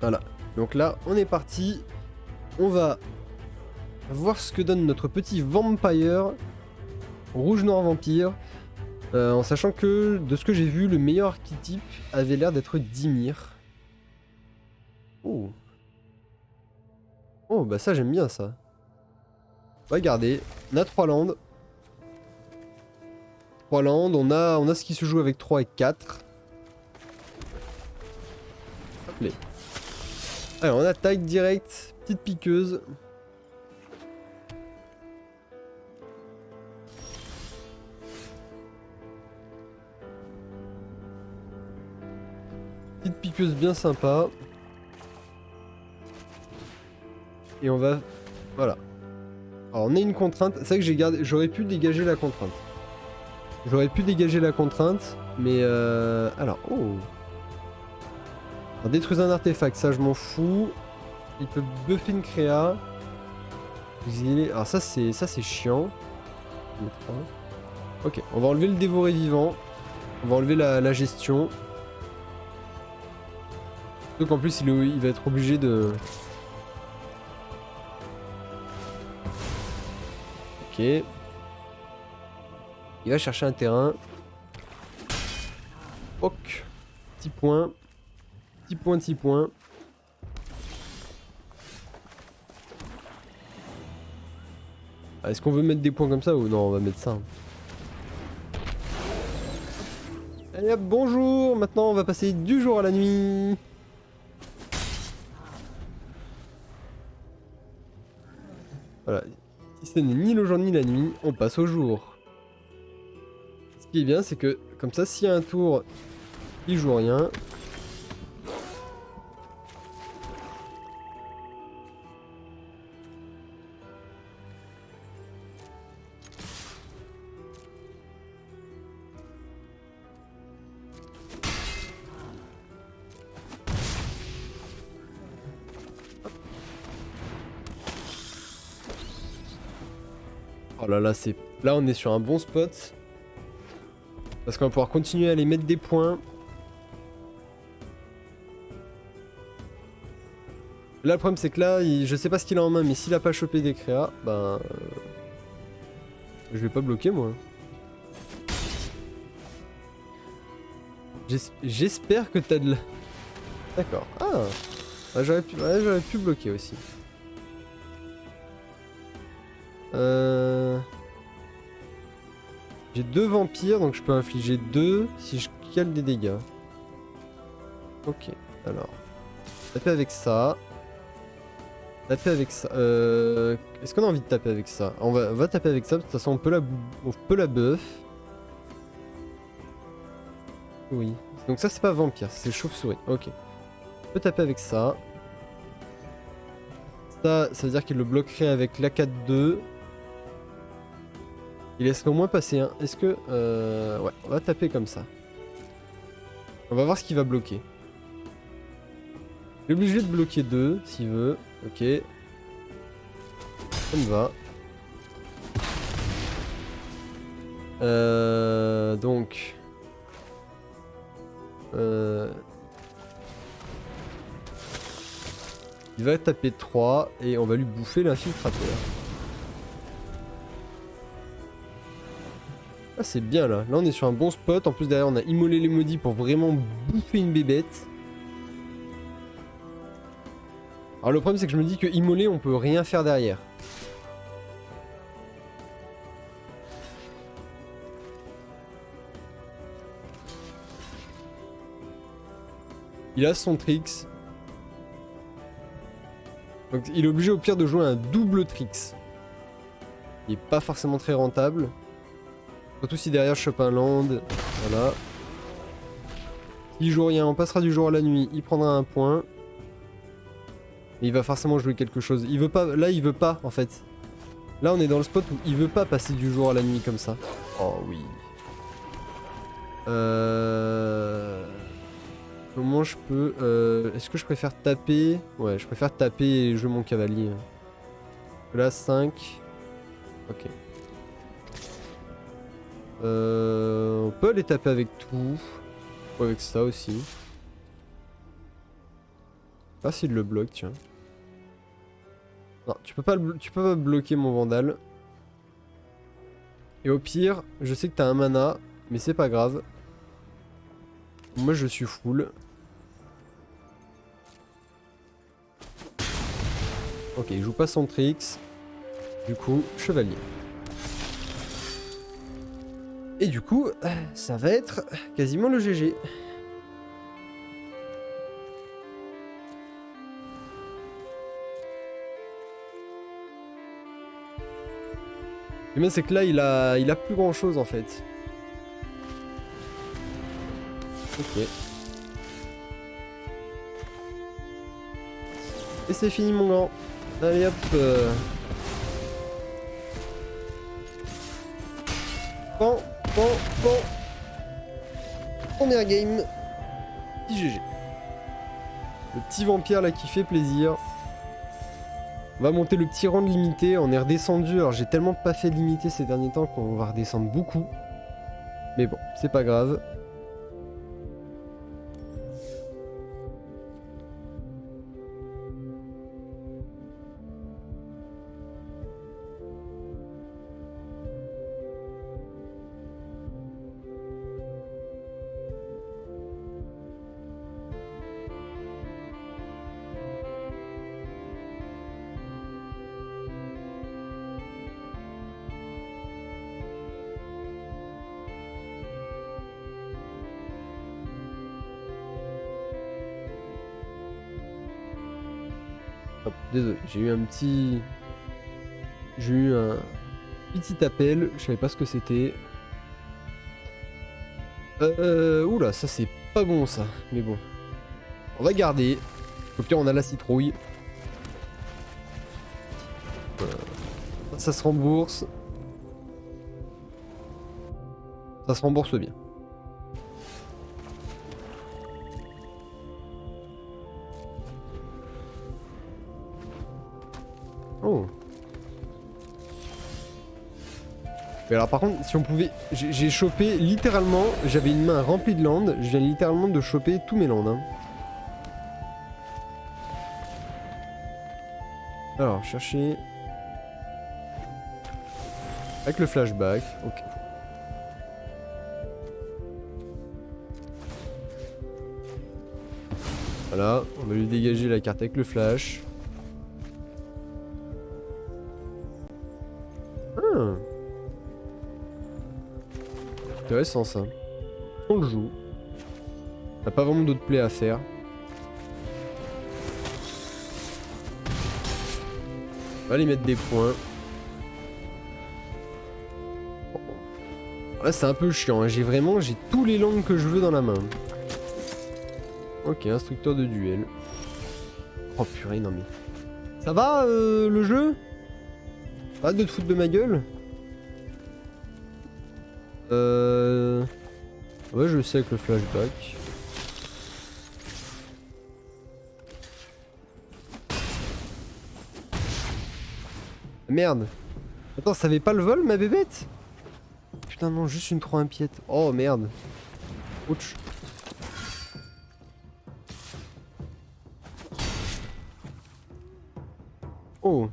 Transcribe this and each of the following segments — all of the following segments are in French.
Voilà. Donc là, on est parti. On va voir ce que donne notre petit vampire. Rouge noir vampire. En sachant que, de ce que j'ai vu, le meilleur archétype avait l'air d'être Dimir. Oh. Oh, bah ça, j'aime bien ça. On va garder. On a 3 landes. 3 landes. On a ce qui se joue avec 3 et 4. Hop les. Alors, on attaque direct. Petite piqueuse. Petite piqueuse bien sympa. Et on va... Voilà. Alors on a une contrainte. C'est vrai que j'ai gardé... J'aurais pu dégager la contrainte. Mais alors, oh. Alors, détruire un artefact, ça je m'en fous. Il peut buffer une créa. Exiler... Alors ça c'est chiant. Ok, on va enlever le dévoré vivant. On va enlever la gestion. Donc en plus il va être obligé de... Ok. Il va chercher un terrain. Ok. Petit point. Petit point. Ah, est-ce qu'on veut mettre des points comme ça ou non? On va mettre ça. Allez hop, bonjour. Maintenant on va passer du jour à la nuit. Voilà. Si ce n'est ni le jour ni la nuit, on passe au jour. Ce qui est bien, c'est que comme ça, s'il y a un tour, il joue rien. Oh là là, là on est sur un bon spot. Parce qu'on va pouvoir continuer à aller mettre des points. Là le problème c'est que là, je sais pas ce qu'il a en main, mais s'il a pas chopé des créas, ben... je vais pas bloquer moi. J'espère que t'as de la... D'accord. Ah, ah j'aurais pu bloquer aussi. J'ai 2 vampires, donc je peux infliger 2 si je cale des dégâts. Ok, alors. Taper avec ça. Taper avec ça. Est-ce qu'on a envie de taper avec ça? On va taper avec ça, de toute façon on peut la buff. Oui. Donc ça c'est pas vampire, c'est chauve-souris. Ok. On peut taper avec ça. Ça veut dire qu'il le bloquerait avec la 4-2. Il laisse au moins passer un. Est-ce que... ouais, on va taper comme ça. On va voir ce qu'il va bloquer. Il est obligé de bloquer 2 s'il veut. Ok. Ça me va. Donc... il va taper 3 et on va lui bouffer l'infiltrateur. Ah c'est bien là. Là on est sur un bon spot. En plus derrière on a immolé les maudits pour vraiment bouffer une bébête. Alors le problème c'est que je me dis que immolé on peut rien faire derrière. Il a son tricks. Donc il est obligé au pire de jouer un double tricks. Il est pas forcément très rentable. Surtout si derrière je chope un land. Voilà. S'il joue rien, on passera du jour à la nuit. Il prendra un point. Et il va forcément jouer quelque chose. Il veut pas. Là il veut pas en fait. Là on est dans le spot où il veut pas passer du jour à la nuit comme ça. Oh oui. Comment je peux... Est-ce que je préfère taper? Ouais, je préfère taper et jouer mon cavalier. Là, 5. Ok. On peut aller taper avec tout. Ou avec ça aussi. Ah s'il le bloque, tiens. Non, tu peux pas bloquer mon Vandal. Et au pire, je sais que t'as un mana, mais c'est pas grave. Moi je suis full. Ok, il joue pas son tricks. Du coup, chevalier. Et du coup, ça va être quasiment le GG. Le bien c'est que là il a plus grand chose en fait. Ok. Et c'est fini mon grand. Allez hop. Bon. Première game. Petit GG. Le petit vampire là qui fait plaisir. On va monter le petit rang de limité. On est redescendu. Alors j'ai tellement pas fait de limité ces derniers temps qu'on va redescendre beaucoup. Mais bon, c'est pas grave. Hop, désolé, j'ai eu un petit appel, je savais pas ce que c'était. Oula, ça c'est pas bon ça, mais bon. On va garder. Au pire on a la citrouille. Ça se rembourse. Ça se rembourse bien. Oh. Mais alors par contre, si on pouvait... J'ai chopé littéralement... J'avais une main remplie de landes. Je viens littéralement de choper tous mes landes. Hein. Alors, chercher... Avec le flashback. Ok. Voilà, on va lui dégager la carte avec le flash. Ah. Intéressant ça. On le joue. On n'a pas vraiment d'autres plays à faire. On va aller mettre des points. Bon. Là c'est un peu chiant, hein. J'ai tous les langues que je veux dans la main. Ok, instructeur de duel. Oh purée, non mais... Ça va le jeu? Arrête de te foutre de ma gueule. Ouais, je sais avec le flashback. Merde. Attends, ça avait pas le vol ma bébête? Putain non, juste une 3 impiète. Oh merde. Ouch. Oh.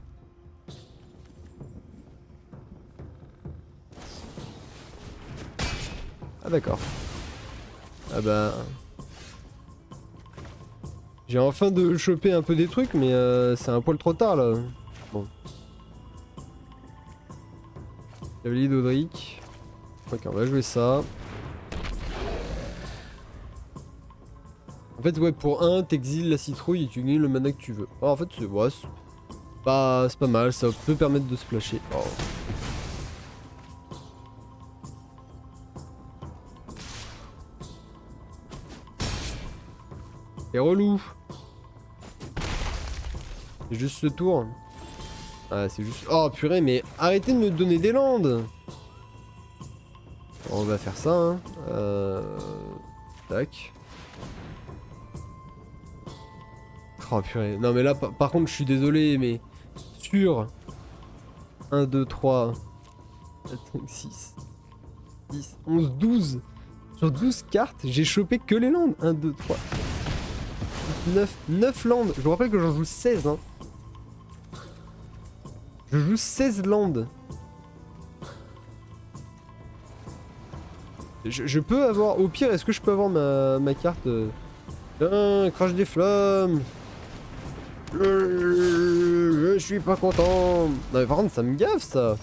Ah d'accord. Ah bah... J'ai enfin de choper un peu des trucs, mais c'est un poil trop tard là. Bon. Cavalier d'Odric. Ok, on va jouer ça. En fait, ouais, pour 1, t'exiles la citrouille et tu gagnes le mana que tu veux. Alors, en fait, c'est ouais, pas mal, ça peut permettre de splasher. Oh. C'est relou. C'est juste ce tour. Ah, c'est juste... Oh purée, mais arrêtez de me donner des landes. On va faire ça, hein. Tac. Oh purée. Non mais là, par contre, je suis désolé, mais... Sur... 1, 2, 3... 4, 5, 6... 10, 11, 12... Sur 12 cartes, j'ai chopé que les landes. 1, 2, 3... 9 landes. Je vous rappelle que j'en joue 16. Hein. Je joue 16 landes. Je peux avoir... Au pire, est-ce que je peux avoir ma carte Tiens, crache des flammes. Je suis pas content. Non mais par contre, ça me gaffe ça.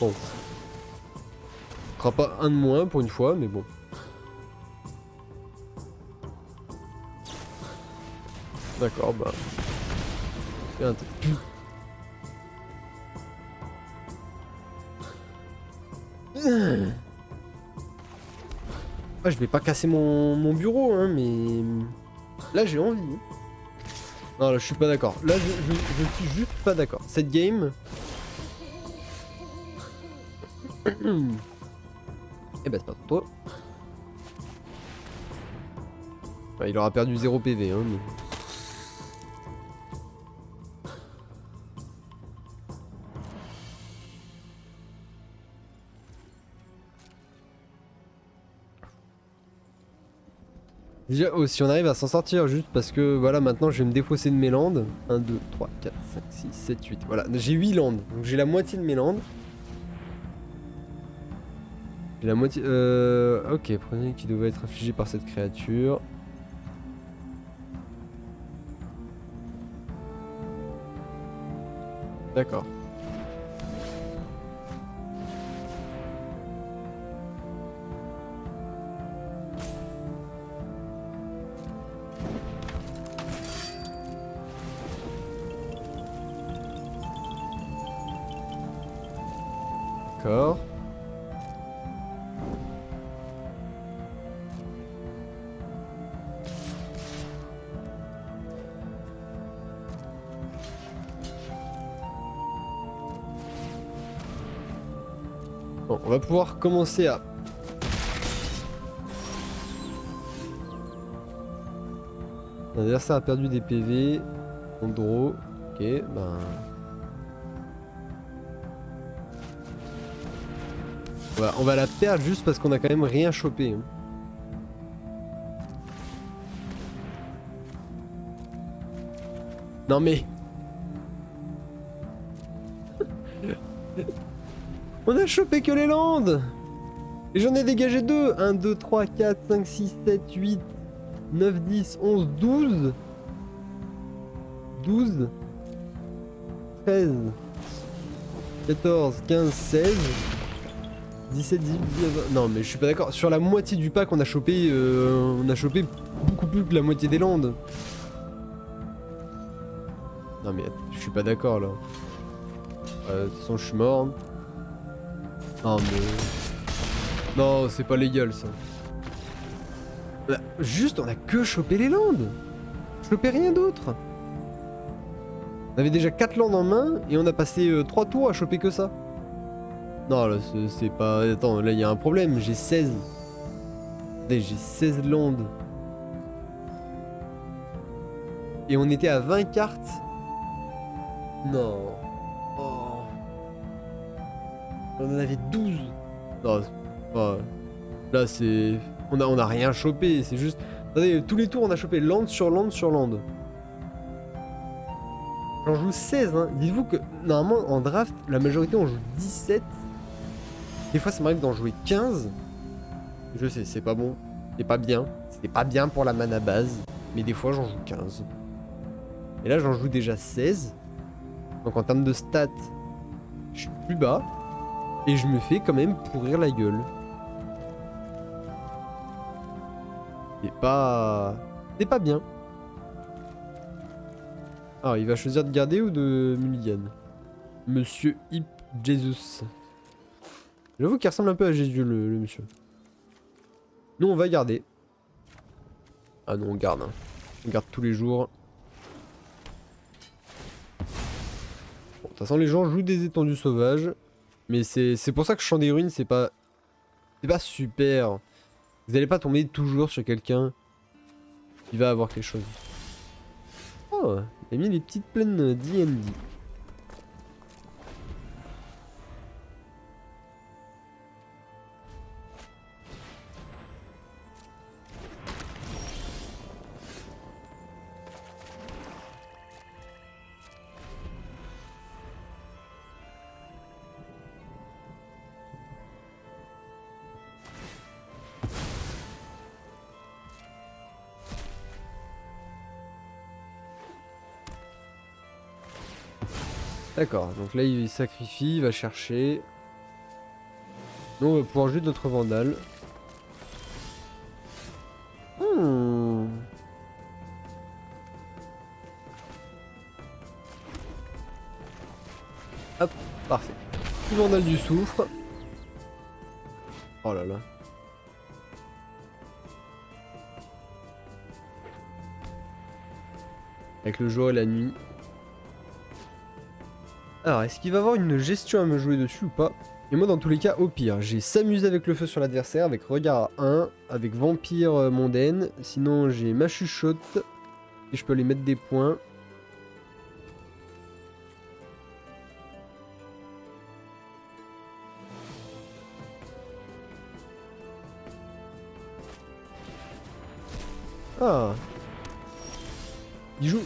Bon. Ce sera pas un de moins pour une fois, mais bon. D'accord, bah... Ah, je vais pas casser mon bureau, hein, mais... Là, j'ai envie. Non, là, je suis pas d'accord. Là, je suis juste pas d'accord. Cette game... Eh ben, c'est pas pour toi. Enfin, il aura perdu 0 PV, hein, mais... Déjà, oh, si on arrive à s'en sortir juste parce que voilà, maintenant je vais me défausser de mes landes. 1, 2, 3, 4, 5, 6, 7, 8. Voilà, j'ai 8 landes. Donc j'ai la moitié de mes landes. J'ai la moitié. Ok, prenez qui devait être affligé par cette créature. D'accord. D'accord. Bon, on va pouvoir commencer à... L'adversaire a perdu des PV. En draw. Ok, ben... On va la perdre juste parce qu'on a quand même rien chopé. Hein. Non mais... On a chopé que les landes. Et j'en ai dégagé 2. 1, 2, 3, 4, 5, 6, 7, 8, 9, 10, 11, 12. 12. 13. 14, 15, 16. 17, 18, 19... Non mais je suis pas d'accord. Sur la moitié du pack on a chopé beaucoup plus que la moitié des landes. Non mais je suis pas d'accord là. De toute façon je suis mort. Non mais... Non c'est pas légal ça. Juste on a que chopé les landes. Chopé rien d'autre. On avait déjà 4 landes en main et on a passé 3 tours à choper que ça. Non là c'est pas... Attends là il y a un problème, j'ai 16. J'ai 16 landes. Et on était à 20 cartes. Non. Oh. On en avait 12. Non, oh. Là c'est... On a rien chopé, c'est juste... Attendez, tous les tours on a chopé land sur land sur land. J'en joue 16 hein. Dites-vous que normalement en draft, la majorité on joue 17. Des fois ça m'arrive d'en jouer 15. Je sais, c'est pas bon. C'est pas bien. C'est pas bien pour la mana base. Mais des fois j'en joue 15. Et là j'en joue déjà 16. Donc en termes de stats, je suis plus bas. Et je me fais quand même pourrir la gueule. C'est pas bien. Ah, il va choisir de garder ou de Mulligan? Monsieur Hip Jesus. J'avoue qu'il ressemble un peu à Jésus le monsieur. Nous on va garder. Ah non on garde. Hein. On garde tous les jours. Bon, de toute façon les gens jouent des étendues sauvages. Mais c'est pour ça que Chant des Ruines c'est pas super. Vous n'allez pas tomber toujours sur quelqu'un qui va avoir quelque chose. Oh, il a mis les petites plaines D&D. D'accord, donc là il sacrifie, il va chercher. Nous on va pouvoir jouer notre Vandale. Hop, parfait. Plus Vandale du soufre. Oh là là. Avec le jour et la nuit. Alors, est-ce qu'il va avoir une gestion à me jouer dessus ou pas? Et moi, dans tous les cas, au pire, j'ai s'amuser avec le feu sur l'adversaire, avec regard à 1, avec vampire mondaine. Sinon, j'ai ma chuchote. Et je peux aller mettre des points. Ah. Il joue...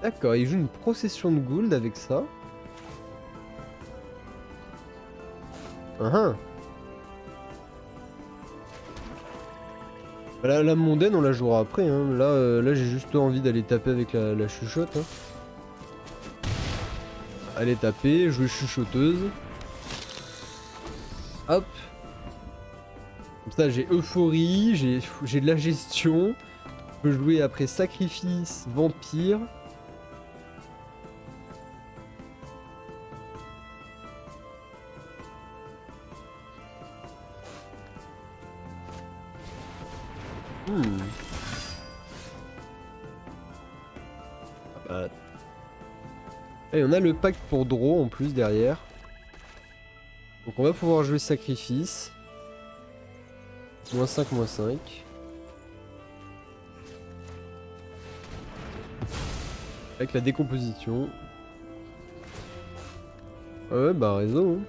D'accord, il joue une procession de Gould avec ça. La mondaine, on la jouera après. Hein. Là j'ai juste envie d'aller taper avec la chuchote. Hein. Aller taper, jouer chuchoteuse. Hop. Comme ça, j'ai euphorie, j'ai de la gestion. Je peux jouer après sacrifice, vampire. Et on a le pacte pour draw en plus derrière. Donc on va pouvoir jouer sacrifice. -5, -5. Avec la décomposition. Ouais bah réseau. Hein.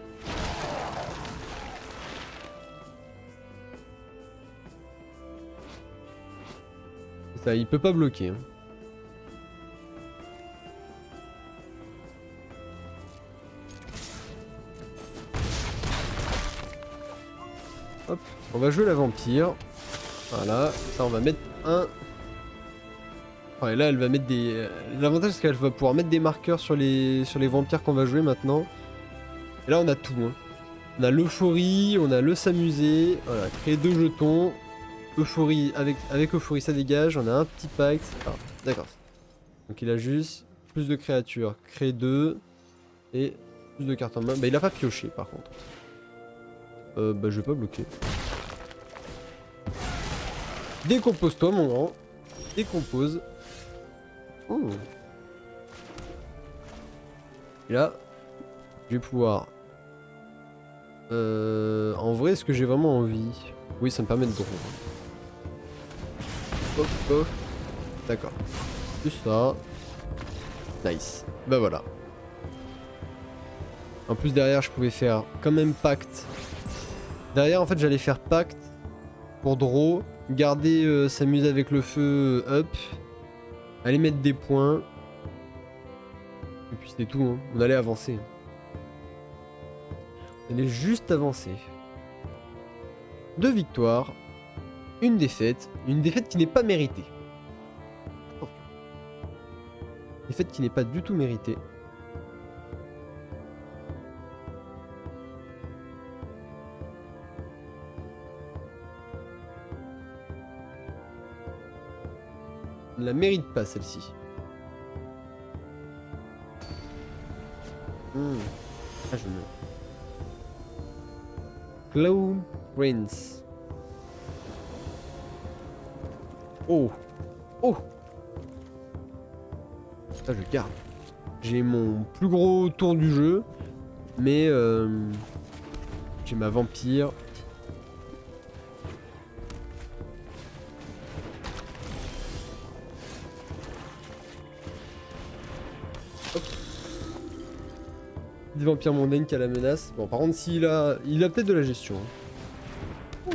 Ça, il peut pas bloquer. Hein. Hop, on va jouer la vampire. Voilà, ça on va mettre un. Ouais, là elle va mettre des... L'avantage c'est qu'elle va pouvoir mettre des marqueurs sur les vampires qu'on va jouer maintenant. Et là on a tout. Hein. On a l'euphorie, on a le s'amuser. Voilà, créer 2 jetons. Euphorie, avec euphorie ça dégage. On a un petit pacte. Ah, d'accord. Donc il a juste plus de créatures. Créer 2. Et plus de cartes en main. Bah il a pas pioché par contre. Bah je vais pas bloquer. Décompose-toi mon grand. Décompose. Oh. Et là, je vais pouvoir... en vrai, est-ce que j'ai vraiment envie? Oui, ça me permet de draw. Hop, hop. D'accord. Plus ça. Nice. Bah voilà. En plus derrière, je pouvais faire quand même pacte. Derrière, en fait, j'allais faire pacte pour draw. Garder, s'amuser avec le feu up. Aller mettre des points. Et puis c'était tout. Hein. On allait avancer. On allait juste avancer. 2 victoires. Une défaite. Une défaite qui n'est pas méritée. Défaite qui n'est pas du tout méritée. Ne la mérite pas celle-ci. Ah, je me... Cloud Prince. Oh. Oh. Ça je garde. J'ai mon plus gros tour du jeu. Mais j'ai ma vampire. Des vampires mondaines qui a la menace. Bon, par contre, s'il a... Il a peut-être de la gestion. Oh.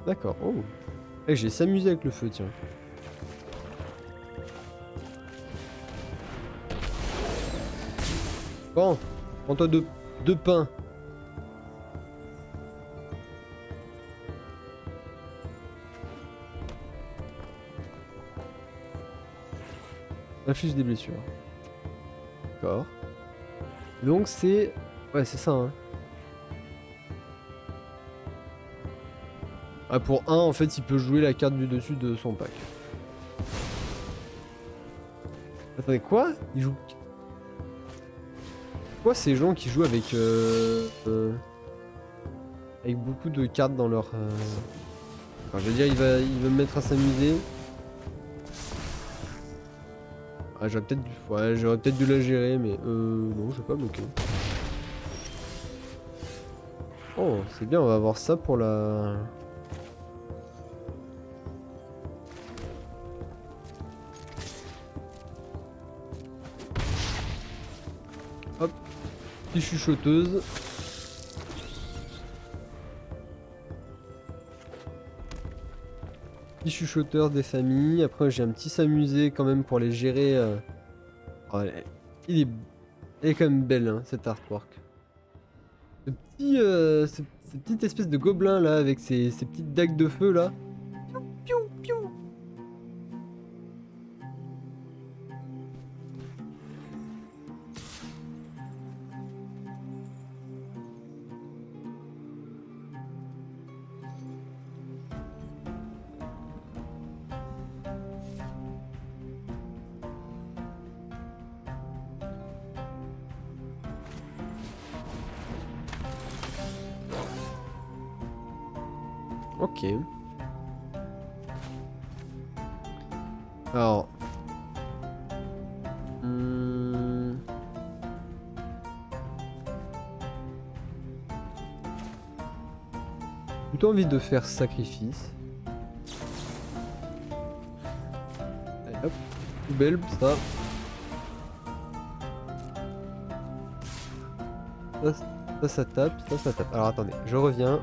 D'accord. Oh. Eh, j'ai s'amuser avec le feu, tiens. Bon. Prends-toi deux pains. Inflige des blessures. D'accord. Donc c'est... Ouais, c'est ça, hein. Ah, pour 1, en fait, il peut jouer la carte du dessus de son pack. Attendez, quoi? Il joue... Quoi ces gens qui jouent avec... avec beaucoup de cartes dans leur... Enfin, je veux dire, il va me mettre à s'amuser. Ah, j'aurais peut-être dû... Ouais, j'aurais peut-être dû la gérer, mais... Non, je vais pas bloquer. Oh, c'est bien, on va avoir ça pour la... Hop. Petite chuchoteuse. Petit chuchoteur des familles. Après, j'ai un petit s'amuser quand même pour les gérer. Oh, elle est quand même belle, hein, cet artwork. Cette petite espèce de gobelin là, avec ses petites dagues de feu là. Piou, piou, piou. Ok. Alors. Plutôt envie de faire sacrifice. Allez hop. Poubelle, ça. Ça tape, ça tape. Alors attendez, je reviens.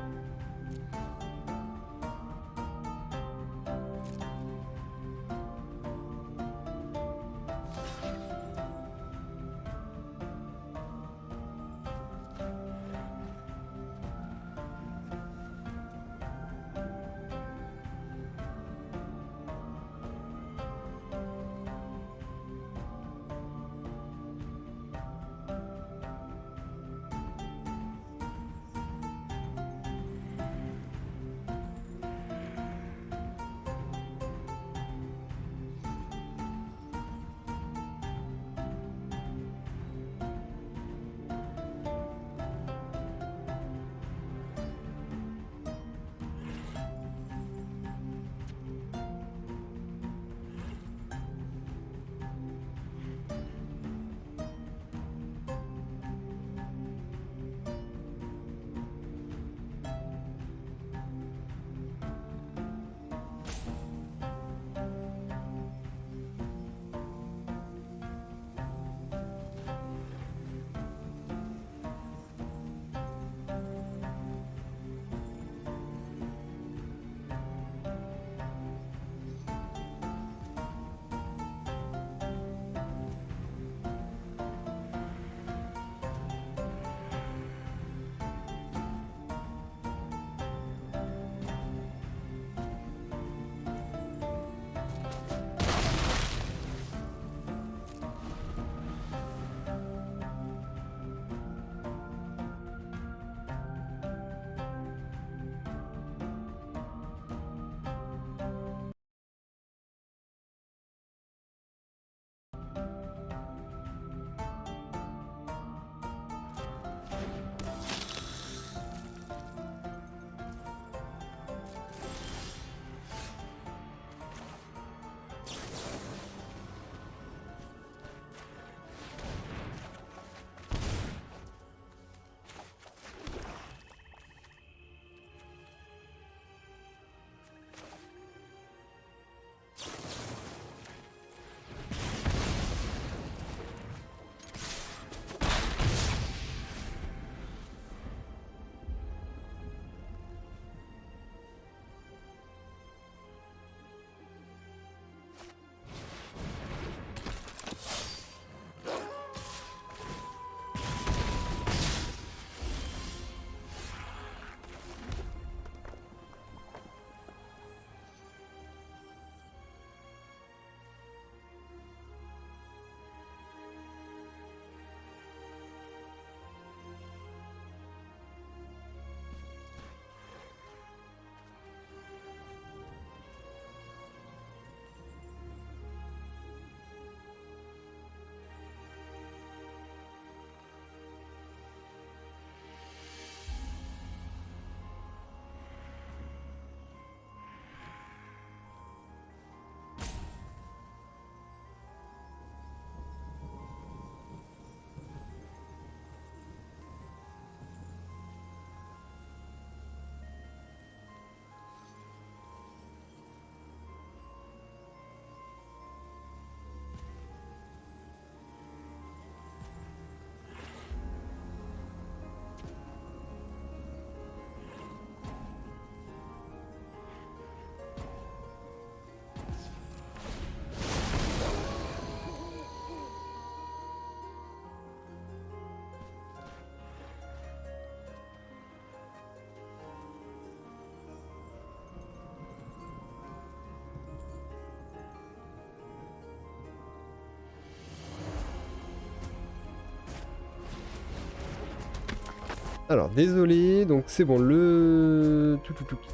Alors, désolé, donc c'est bon,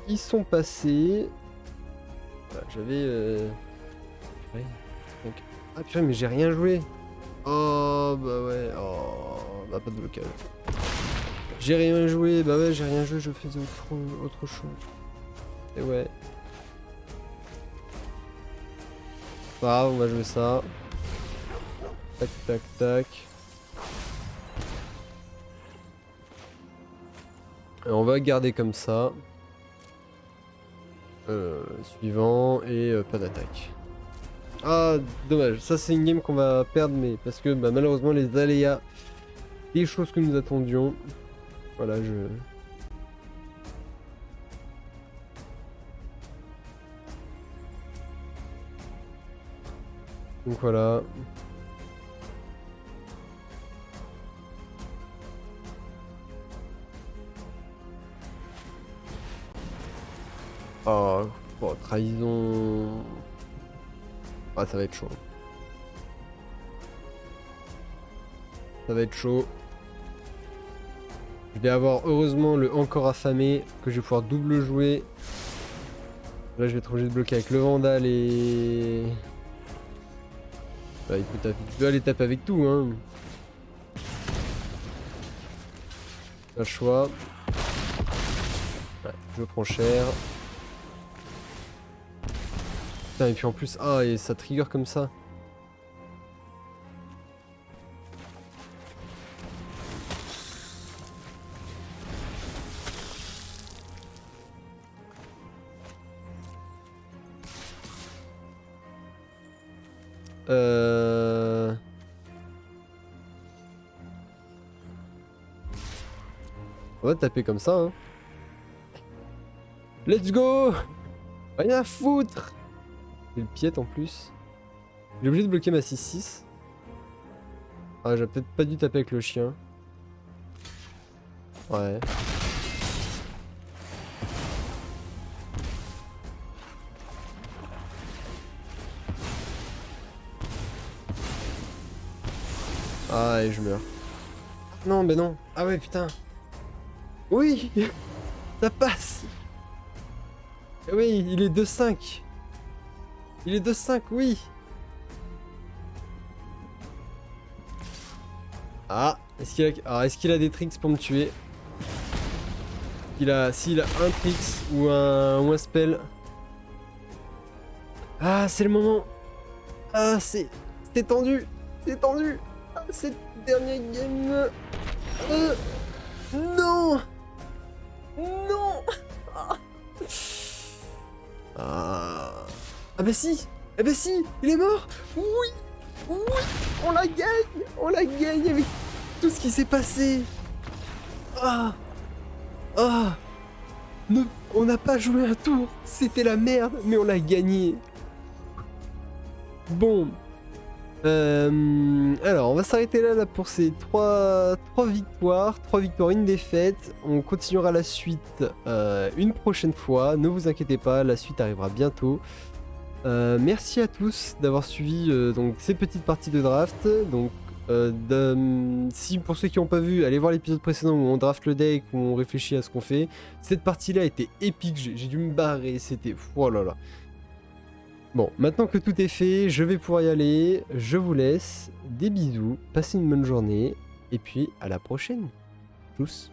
ils sont passés. Voilà, j'avais... Ouais. Donc... Ah purée, mais j'ai rien joué. Oh, bah ouais, oh, bah pas de blocage. J'ai rien joué, bah ouais, j'ai rien joué, je faisais autre chose. Et ouais. Bah, on va jouer ça. Tac, tac, tac. Et on va garder comme ça. Suivant et pas d'attaque. Ah, dommage. Ça, c'est une game qu'on va perdre, mais parce que bah, malheureusement, les aléas des choses que nous attendions. Voilà, donc voilà. Oh, oh, trahison. Ah, ça va être chaud. Ça va être chaud. Je vais avoir heureusement le encore affamé que je vais pouvoir double jouer. Là, je vais être obligé de bloquer avec le Vandal et... Bah, il peut aller taper avec tout, hein. Pas le choix. Ouais, je prends cher. Putain, et puis en plus, ah, et ça trigger comme ça. On va taper comme ça, hein. Let's go! Rien à foutre! J'ai le pied en plus. J'ai obligé de bloquer ma 6-6. Ah, j'ai peut-être pas dû taper avec le chien. Ouais. Ah, et je meurs. Non, mais non. Ah ouais, putain. Oui! Ça passe! Oui, il est 2-5. Il est 2-5, oui! Ah, est-ce qu'il a des tricks pour me tuer? S'il a un tricks ou un spell. Ah, c'est le moment. Ah, c'est tendu. C'est tendu. Ah, cette dernière game. Non. Non. Ah. Ah bah si. Ah bah si. Il est mort. Oui. Oui. On la gagne. On la gagne avec tout ce qui s'est passé. Ah. Ah. On n'a pas joué un tour. C'était la merde, mais on l'a gagné. Bon. Alors, on va s'arrêter là pour ces 3 victoires. 3 victoires, une défaite. On continuera la suite une prochaine fois. Ne vous inquiétez pas, la suite arrivera bientôt. Merci à tous d'avoir suivi donc, ces petites parties de draft. Donc, si pour ceux qui n'ont pas vu, allez voir l'épisode précédent où on draft le deck, où on réfléchit à ce qu'on fait. Cette partie-là était épique, j'ai dû me barrer, c'était... Oh là là. Bon, maintenant que tout est fait, je vais pouvoir y aller. Je vous laisse. Des bisous, passez une bonne journée. Et puis, à la prochaine. Tous.